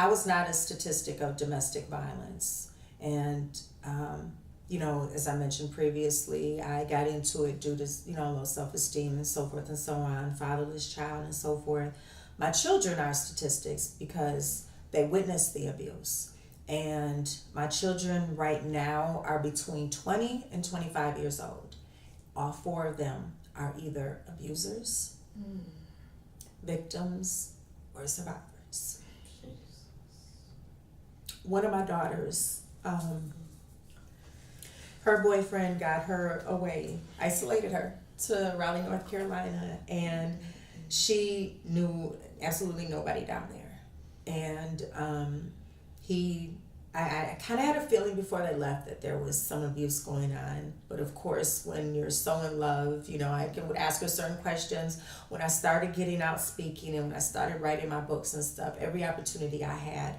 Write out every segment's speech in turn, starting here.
I was not a statistic of domestic violence. And, you know, as I mentioned previously, I got into it due to, you know, low self-esteem and so forth and so on, fatherless child and so forth. My children are statistics because they witnessed the abuse. And my children right now are between 20 and 25 years old. All four of them are either abusers, victims, or survivors. One of my daughters, her boyfriend got her away, isolated her to Raleigh, North Carolina, and she knew absolutely nobody down there. And I kind of had a feeling before they left that there was some abuse going on. But of course, when you're so in love, you know, I would ask her certain questions. When I started getting out speaking and when I started writing my books and stuff, every opportunity I had,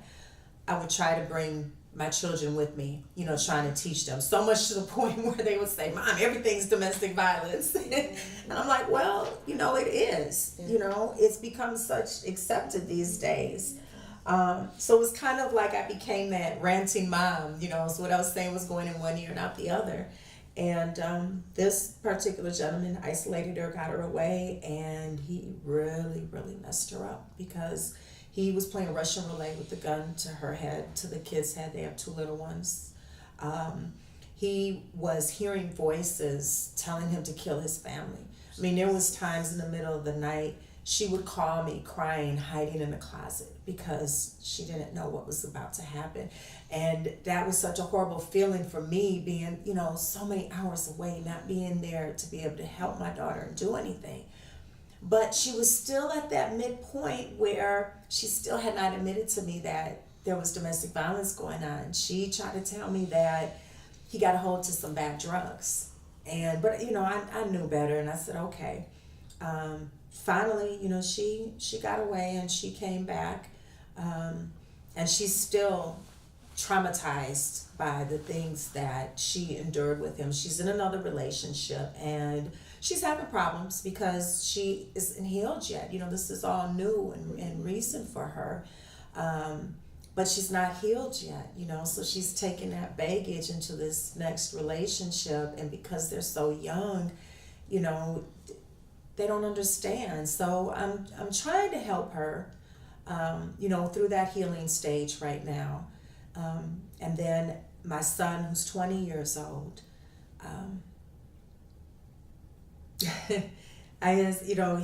I would try to bring my children with me, you know, trying to teach them. So much to the point where they would say, Mom, everything's domestic violence. And I'm like, well, you know, it is. You know, it's become such accepted these days. So it was kind of like I became that ranting mom, you know, so what I was saying was going in one ear and out the other. And this particular gentleman isolated her, got her away, and he really, really messed her up because he was playing Russian roulette with the gun to her head, to the kid's head. They have two little ones. He was hearing voices telling him to kill his family. I mean, there was times in the middle of the night she would call me crying, hiding in the closet because she didn't know what was about to happen. And that was such a horrible feeling for me, being, you know, so many hours away, not being there to be able to help my daughter and do anything. But she was still at that midpoint where she still had not admitted to me that there was domestic violence going on. She tried to tell me that he got a hold to some bad drugs. But you know, I knew better, and I said, okay. Finally, you know, she got away and she came back, and she's still traumatized by the things that she endured with him. She's in another relationship and she's having problems because she isn't healed yet. You know, this is all new and recent for her, but she's not healed yet, you know, so she's taking that baggage into this next relationship, and because they're so young, you know, they don't understand. So I'm trying to help her, you know, through that healing stage right now. And then my son, who's 20 years old, you know,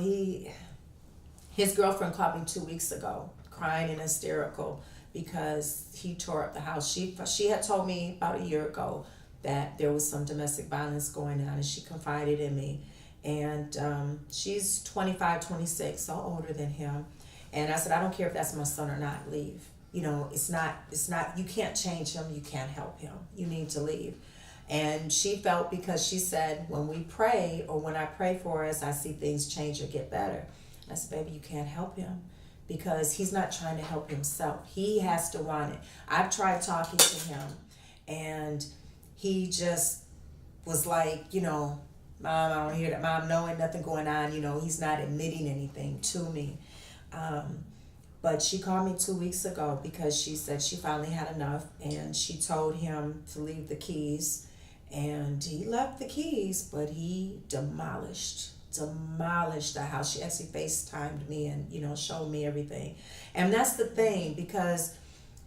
his girlfriend called me 2 weeks ago, crying and hysterical because he tore up the house. She had told me about a year ago that there was some domestic violence going on, and she confided in me. And she's 25, 26, so older than him. And I said, I don't care if that's my son or not, leave. You know, it's not, you can't change him, you can't help him. You need to leave. And she felt, because she said, when we pray, or when I pray for us, I see things change or get better. I said, baby, you can't help him because he's not trying to help himself. He has to want it. I've tried talking to him, and he just was like, you know, Mom, I don't hear that. Mom, knowing nothing going on, you know, he's not admitting anything to me. But she called me 2 weeks ago because she said she finally had enough, and she told him to leave the keys. And he left the keys, but he demolished the house. She actually FaceTimed me and, you know, showed me everything. And that's the thing, because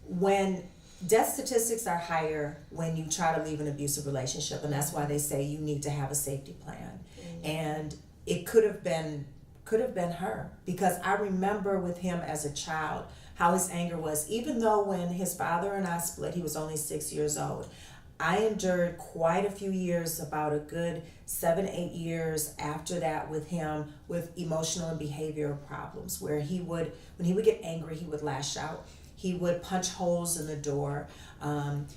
when death statistics are higher when you try to leave an abusive relationship, and that's why they say you need to have a safety plan. And it could have been her, because I remember with him as a child how his anger was. Even though when his father and I split, he was only 6 years old. I endured quite a few years, about a good 7-8 years after that with him, with emotional and behavioral problems, where when he would get angry, he would lash out. He would punch holes in the door.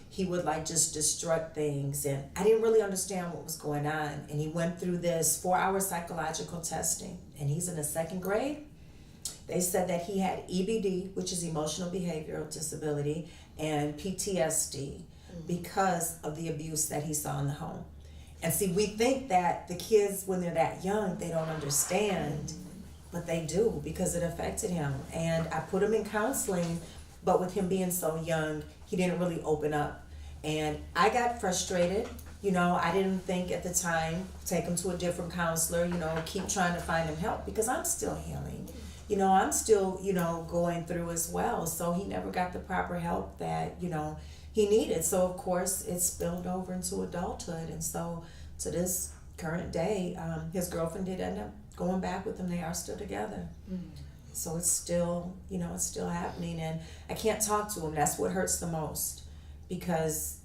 He would just destruct things. And I didn't really understand what was going on. And he went through this 4-hour psychological testing. And he's in the 2nd grade. They said that he had EBD, which is emotional behavioral disability, and PTSD because of the abuse that he saw in the home. And see, we think that the kids, when they're that young, they don't understand, but they do, because it affected him. And I put him in counseling but with him being so young, he didn't really open up. And I got frustrated. I didn't think at the time, take him to a different counselor, keep trying to find him help because I'm still healing. I'm still, going through as well. So he never got the proper help that, he needed. So of course it spilled over into adulthood. And so to this current day, his girlfriend did end up going back with him. They are still together. Mm-hmm. So it's still, it's still happening. And I can't talk to him. That's what hurts the most because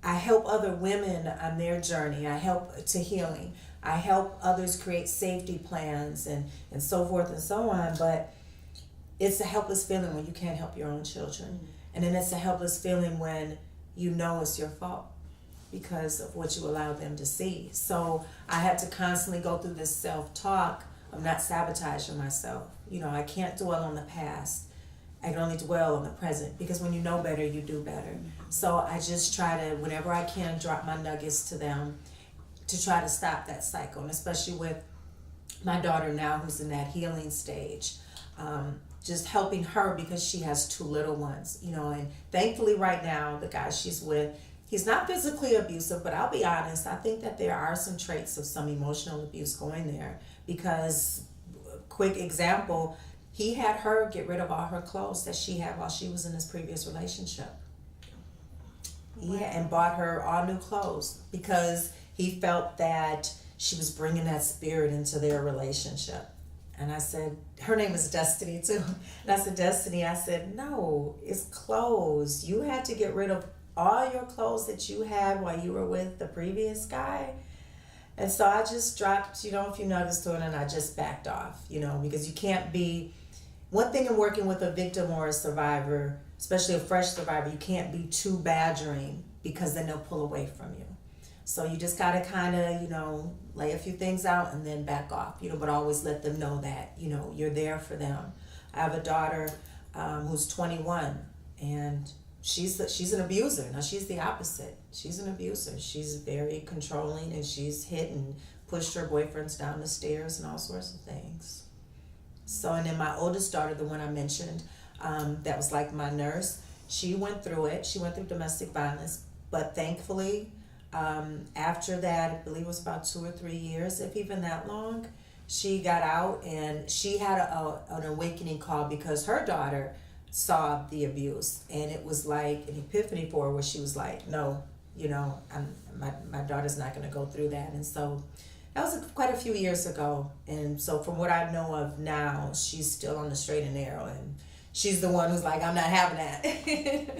I help other women on their journey. I help to healing. I help others create safety plans and so forth and so on. But it's a helpless feeling when you can't help your own children. Mm-hmm. And then it's a helpless feeling when you know it's your fault because of what you allowed them to see. So I had to constantly go through this self-talk of not sabotaging myself. I can't dwell on the past. I can only dwell on the present because when you know better, you do better. So I just try to, whenever I can, drop my nuggets to them to try to stop that cycle. And especially with my daughter now who's in that healing stage, just helping her because she has 2 little ones, and thankfully right now, the guy she's with, he's not physically abusive, but I'll be honest, I think that there are some traits of some emotional abuse going there because, quick example, he had her get rid of all her clothes that she had while she was in his previous relationship. And bought her all new clothes because he felt that she was bringing that spirit into their relationship. And I said, her name is Destiny too. And I said, Destiny, I said, no, it's clothes. You had to get rid of all your clothes that you had while you were with the previous guy. And so I just dropped, a few nuggets to it and I just backed off, because you can't be, one thing in working with a victim or a survivor, especially a fresh survivor, you can't be too badgering because then they'll pull away from you. So you just got to kind of, lay a few things out and then back off, but always let them know that, you're there for them. I have a daughter who's 21 and she's an abuser. Now she's the opposite. She's an abuser. She's very controlling and she's hit and pushed her boyfriends down the stairs and all sorts of things. So, and then my oldest daughter, the one I mentioned, that was like my nurse, she went through it. She went through domestic violence, but thankfully, after that, I believe it was about 2 or 3 years, if even that long, she got out and she had an awakening call because her daughter saw the abuse and it was like an epiphany for her where she was like, no, my daughter's not going to go through that. And so that was quite a few years ago. And so from what I know of now, she's still on the straight and narrow and she's the one who's like, I'm not having that.